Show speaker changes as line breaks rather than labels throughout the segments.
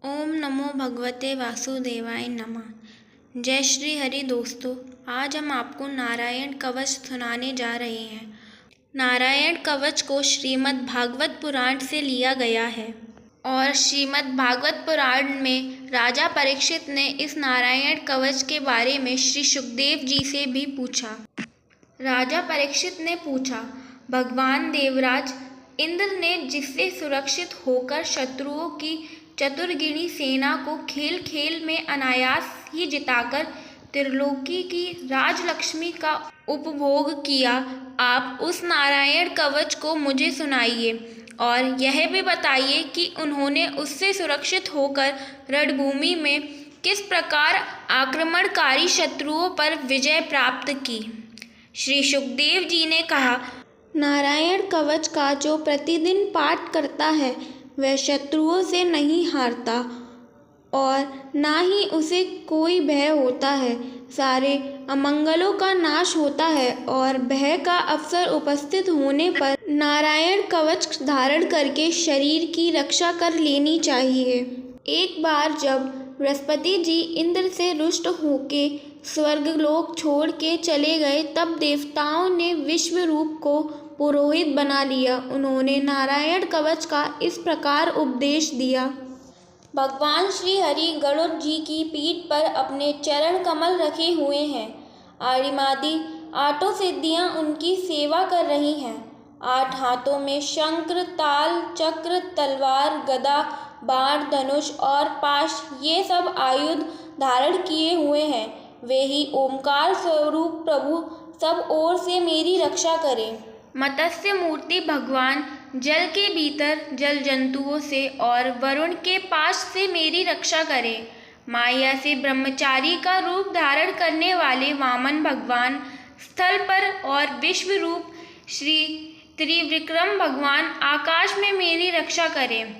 ओम नमो भगवते वासुदेवाय नमः। जय श्री हरि। दोस्तों, आज हम आपको नारायण कवच सुनाने जा रहे हैं। नारायण कवच को श्रीमद् भागवत पुराण से लिया गया है और श्रीमद् भागवत पुराण में राजा परीक्षित ने इस नारायण कवच के बारे में श्री सुखदेव जी से भी पूछा। राजा परीक्षित ने पूछा, भगवान देवराज इंद्र ने जिससे सुरक्षित होकर शत्रुओं की चतुर्गिणी सेना को खेल खेल में अनायास ही जिताकर त्रिलोकी की राजलक्ष्मी का उपभोग किया, आप उस नारायण कवच को मुझे सुनाइए और यह भी बताइए कि उन्होंने उससे सुरक्षित होकर रणभूमि में किस प्रकार आक्रमणकारी शत्रुओं पर विजय प्राप्त की। श्री सुखदेव जी ने कहा, नारायण कवच का जो प्रतिदिन पाठ करता है वह शत्रुओं से नहीं हारता और ना ही उसे कोई भय होता है। सारे अमंगलों का नाश होता है और भय का अवसर उपस्थित होने पर नारायण कवच धारण करके शरीर की रक्षा कर लेनी चाहिए। एक बार जब बृहस्पति जी इंद्र से रुष्ट होके स्वर्गलोक छोड़ के चले गए, तब देवताओं ने विश्वरूप को पुरोहित बना लिया। उन्होंने नारायण कवच का इस प्रकार उपदेश दिया। भगवान श्री हरि गरुड़ जी की पीठ पर अपने चरण कमल रखे हुए हैं। आदिमादि आठों सिद्धियां उनकी सेवा कर रही हैं। 8 हाथों में शंख, ताल, चक्र, तलवार, गदा, बाण, धनुष और पाश ये सब आयुध धारण किए हुए हैं। वे ही ओमकार स्वरूप प्रभु सब ओर से मेरी रक्षा करें। मत्स्य मूर्ति भगवान जल के भीतर जल जंतुओं से और वरुण के पाश से मेरी रक्षा करें। माया से ब्रह्मचारी का रूप धारण करने वाले वामन भगवान स्थल पर और विश्व रूप श्री त्रिविक्रम भगवान आकाश में मेरी रक्षा करें।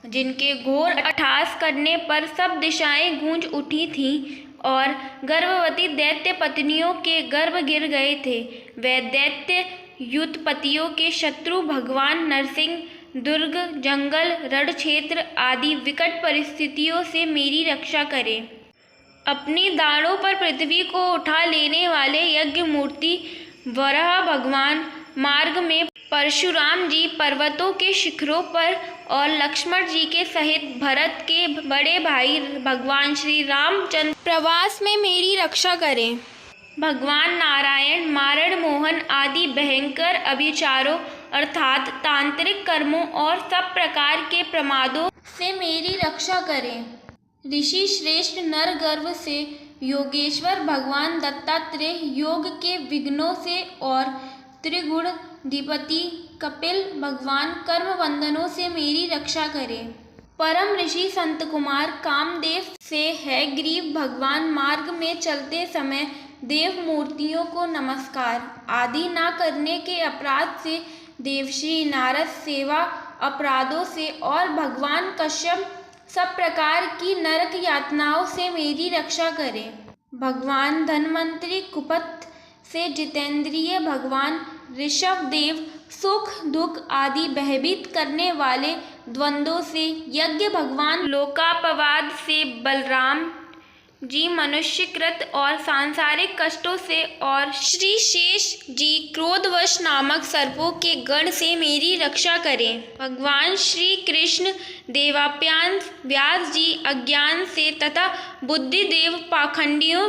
जिनके घोर अट्टहास करने पर सब दिशाएं गूंज उठी थीं और गर्भवती दैत्य पत्नियों के गर्भ गिर गए थे, वे दैत्य युद्धपतियों के शत्रु भगवान नरसिंह दुर्ग, जंगल, रण क्षेत्र आदि विकट परिस्थितियों से मेरी रक्षा करें। अपनी दाढ़ों पर पृथ्वी को उठा लेने वाले यज्ञ मूर्ति वराह भगवान मार्ग में परशुराम जी पर्वतों के शिखरों पर और लक्ष्मण जी के सहित भरत के बड़े भाई भगवान श्री रामचंद्र प्रवास में मेरी रक्षा करें। भगवान नारायण मारण मोहन आदि भयंकर अभिचारों अर्थात तांत्रिक कर्मों और सब प्रकार के प्रमादों से मेरी रक्षा करें। ऋषि श्रेष्ठ नर गर्भ से योगेश्वर भगवान दत्तात्रेय योग के विघ्नों से और त्रिगुण अधिपति कपिल भगवान कर्म बंधनों से मेरी रक्षा करें। परम ऋषि संत कुमार कामदेव से है ग्रीव भगवान मार्ग में चलते समय देव मूर्तियों को नमस्कार आदि ना करने के अपराध से, देवश्री नारद सेवा अपराधों से और भगवान कश्यप सब प्रकार की नरक यातनाओं से मेरी रक्षा करें। भगवान धन्वंतरी कुपथ से जितेंद्रिय भगवान ऋषभ देव सुख दुख आदि भयभीत करने वाले द्वंद्वों से, यज्ञ भगवान लोकापवाद से बलराम जी मनुष्यकृत और सांसारिक कष्टों से और श्री शेष जी क्रोधवश नामक सर्पों के गण से मेरी रक्षा करें। भगवान श्री कृष्ण देवाप्यान व्यास जी अज्ञान से तथा बुद्धिदेव पाखंडियों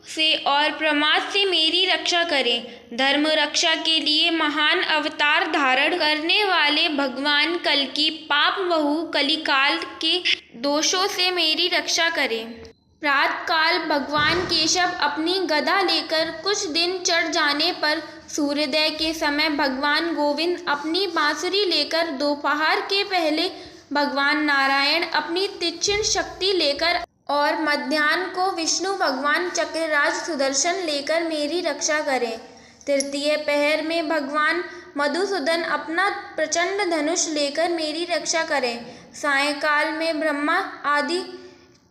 से और प्रमाद से मेरी रक्षा करें। धर्म रक्षा के लिए महान अवतार धारण करने वाले भगवान कल की पाप बहु कलिकाल के दोषों से मेरी रक्षा करें। प्रातः काल भगवान केशव अपनी गदा लेकर कुछ दिन चढ़ जाने पर सूर्योदय के समय भगवान गोविंद अपनी बांसुरी लेकर, दोपहर के पहले भगवान नारायण अपनी तीक्ष्ण शक्ति लेकर और मध्याह्न को विष्णु भगवान चक्रराज सुदर्शन लेकर मेरी रक्षा करें। तृतीय पहर में भगवान मधुसूदन अपना प्रचंड धनुष लेकर मेरी रक्षा करें। सायंकाल में ब्रह्मा आदि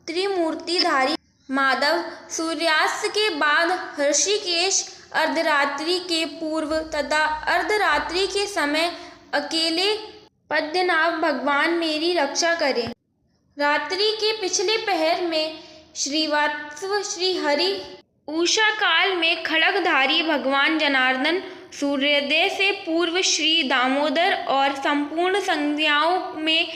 त्रिमूर्तिधारी माधव सूर्यास्त के बाद ऋषिकेश, अर्धरात्रि के पूर्व तथा अर्धरात्रि के समय अकेले पद्मनाभ भगवान मेरी रक्षा करें। रात्रि के पिछले पहर में श्रीवात्सव श्री हरि उषा काल में खड्गधारी भगवान जनार्दन, सूर्योदय से पूर्व श्री दामोदर और संपूर्ण संध्याओं में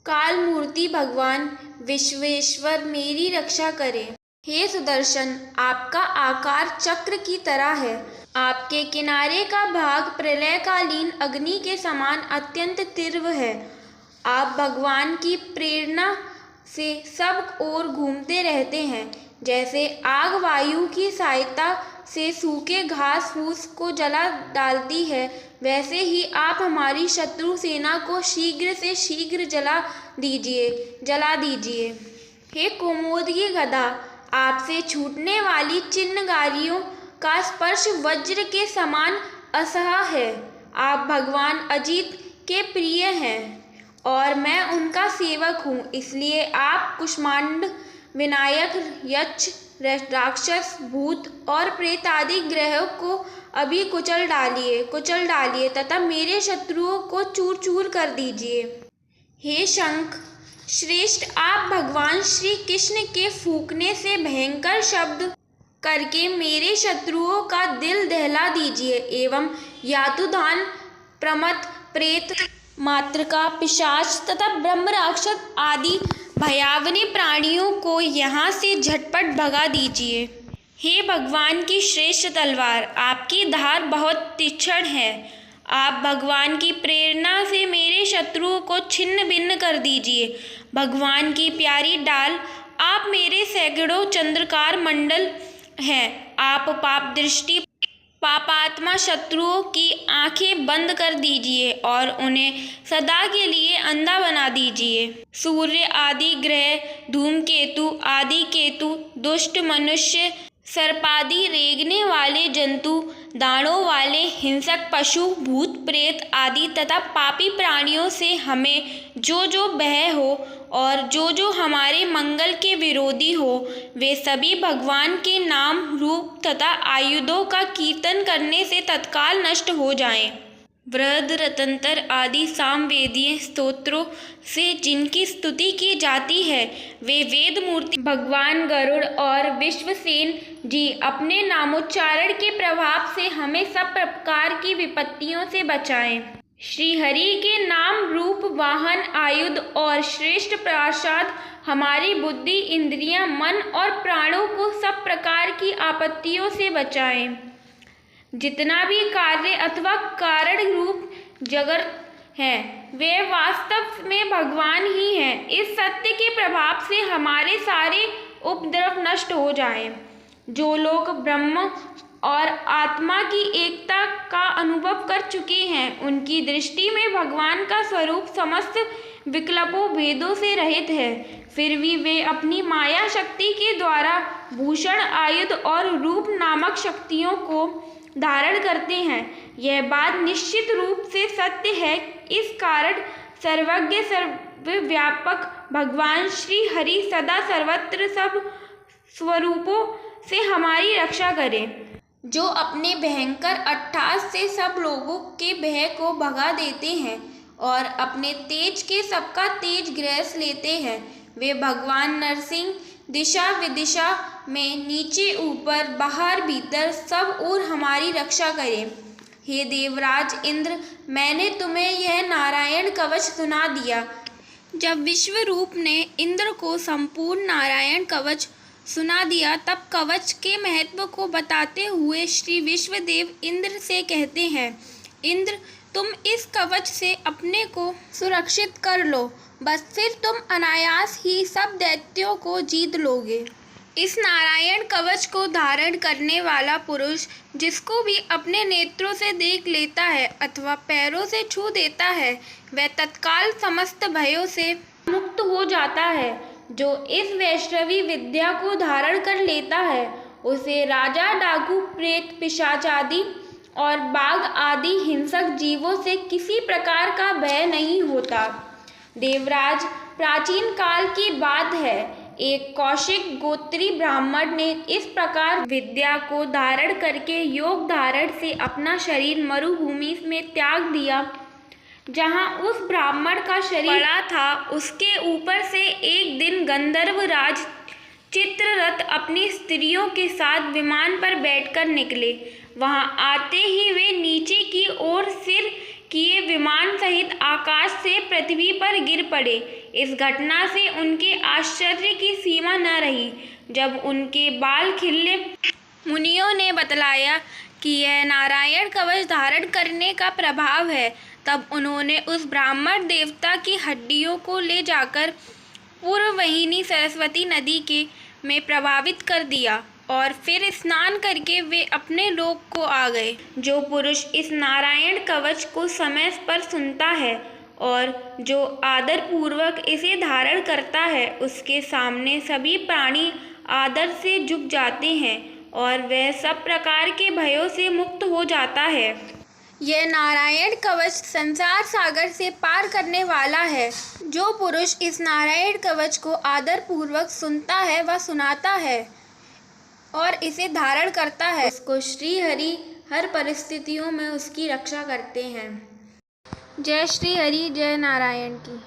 काल मूर्ति भगवान विश्वेश्वर मेरी रक्षा करें। हे सुदर्शन, आपका आकार चक्र की तरह है। आपके किनारे का भाग प्रलयकालीन अग्नि के समान अत्यंत तीव्र है। आप भगवान की प्रेरणा से सब ओर घूमते रहते हैं। जैसे आग वायु की सहायता से सूखे घास फूस को जला डालती है, वैसे ही आप हमारी शत्रु सेना को शीघ्र से शीघ्र जला दीजिए। हे कुमुदगी गदा, आपसे छूटने वाली चिन्हगारियों का स्पर्श वज्र के समान असह्य है। आप भगवान अजित के प्रिय हैं और मैं उनका सेवक हूँ, इसलिए आप कुष्मांड, विनायक, यक्ष, राक्षस, भूत और प्रेत आदि ग्रहों को अभी कुचल डालिए तथा मेरे शत्रुओं को चूर चूर कर दीजिए। हे शंख श्रेष्ठ, आप भगवान श्री कृष्ण के फूंकने से भयंकर शब्द करके मेरे शत्रुओं का दिल दहला दीजिए एवं यातुधान, प्रमथ, प्रेत, मातृका, पिशाच तथा ब्रह्म राक्षस आदि भयावनी प्राणियों को यहाँ से झटपट भगा दीजिए। हे भगवान की श्रेष्ठ तलवार, आपकी धार बहुत तीक्ष्ण है। आप भगवान की प्रेरणा से मेरे शत्रुओं को छिन्न भिन्न कर दीजिए। भगवान की प्यारी डाल, आप मेरे सैकड़ों चंद्रकार मंडल हैं। आप पाप दृष्टि पापात्मा शत्रुओं की आंखें बंद कर दीजिए और उन्हें सदा के लिए अंधा बना दीजिए। सूर्य आदि ग्रह, धूमकेतु आदि केतु, दुष्ट मनुष्य, सर्पादि रेंगने वाले जंतु, दाढ़ों वाले हिंसक पशु, भूत प्रेत आदि तथा पापी प्राणियों से हमें जो भय हो और जो हमारे मंगल के विरोधी हो, वे सभी भगवान के नाम, रूप तथा आयुधों का कीर्तन करने से तत्काल नष्ट हो जाएं। वृहद रतंतर आदि सामवेदीय स्तोत्रों से जिनकी स्तुति की जाती है, वे वेद मूर्ति भगवान गरुड़ और विश्वसेन जी अपने नामोच्चारण के प्रभाव से हमें सब प्रकार की विपत्तियों से बचाएं। श्री हरि के नाम, रूप, वाहन, आयुध और श्रेष्ठ प्रसाद हमारी बुद्धि, इंद्रियां, मन और प्राणों को सब प्रकार की आपत्तियों से बचाएं। जितना भी कार्य अथवा कारण रूप जगत है, वे वास्तव में भगवान ही हैं। इस सत्य के प्रभाव से हमारे सारे उपद्रव नष्ट हो जाएं। जो लोग ब्रह्म और आत्मा की एकता का अनुभव कर चुके हैं, उनकी दृष्टि में भगवान का स्वरूप समस्त विकल्पों भेदों से रहित है। फिर भी वे अपनी माया शक्ति के द्वारा भूषण, आयुध और रूप नामक शक्तियों को धारण करते हैं। यह बात निश्चित रूप से सत्य है। इस कारण सर्वज्ञ सर्वव्यापक भगवान श्री हरि सदा सर्वत्र सब स्वरूपों से हमारी रक्षा करें। जो अपने भयंकर अट्टहास से सब लोगों के भय को भगा देते हैं और अपने तेज के सबका तेज ग्रस लेते हैं, वे भगवान नरसिंह दिशा विदिशा में नीचे ऊपर बाहर भीतर सब ओर हमारी रक्षा करें। हे देवराज इंद्र, मैंने तुम्हें यह नारायण कवच सुना दिया। जब विश्वरूप ने इंद्र को संपूर्ण नारायण कवच सुना दिया, तब कवच के महत्व को बताते हुए श्री विश्वदेव इंद्र से कहते हैं, इंद्र, तुम इस कवच से अपने को सुरक्षित कर लो, बस फिर तुम अनायास ही सब दैत्यों को जीत लोगे। इस नारायण कवच को धारण करने वाला पुरुष जिसको भी अपने नेत्रों से देख लेता है अथवा पैरों से छू देता है, वह तत्काल समस्त भयों से मुक्त हो जाता है। जो इस वैष्णवी विद्या को धारण कर लेता है, उसे राजा, डाकू, प्रेत, पिशाच आदि और बाघ आदि हिंसक जीवों से किसी प्रकार का भय नहीं होता। देवराज, प्राचीन काल की बात है, एक कौशिक गोत्री ब्राह्मण ने इस प्रकार विद्या को धारण करके योग धारण से अपना शरीर मरुभूमि में त्याग दिया। जहाँ उस ब्राह्मण का शरीर पड़ा था, उसके ऊपर से एक दिन गंधर्वराज चित्ररथ अपनी स्त्रियों के साथ विमान पर बैठकर निकले। वहां आते ही वे नीचे की ओर सिर किए विमान सहित आकाश से पृथ्वी पर गिर पड़े। इस घटना से उनके आश्चर्य की सीमा न रही। जब उनके बाल खिलने मुनियों ने बतलाया कि यह नारायण कवच धारण करने का प्रभाव है, तब उन्होंने उस ब्राह्मण देवता की हड्डियों को ले जाकर पूर्ववाहिनी सरस्वती नदी के में प्रवाहित कर दिया और फिर स्नान करके वे अपने लोक को आ गए। जो पुरुष इस नारायण कवच को समय पर सुनता है और जो आदर पूर्वक इसे धारण करता है, उसके सामने सभी प्राणी आदर से झुक जाते हैं और वह सब प्रकार के भयों से मुक्त हो जाता है। यह नारायण कवच संसार सागर से पार करने वाला है। जो पुरुष इस नारायण कवच को आदर पूर्वक सुनता है व सुनाता है और इसे धारण करता है, उसको श्री हरि हर परिस्थितियों में उसकी रक्षा करते हैं। जय श्री हरि, जय नारायण की।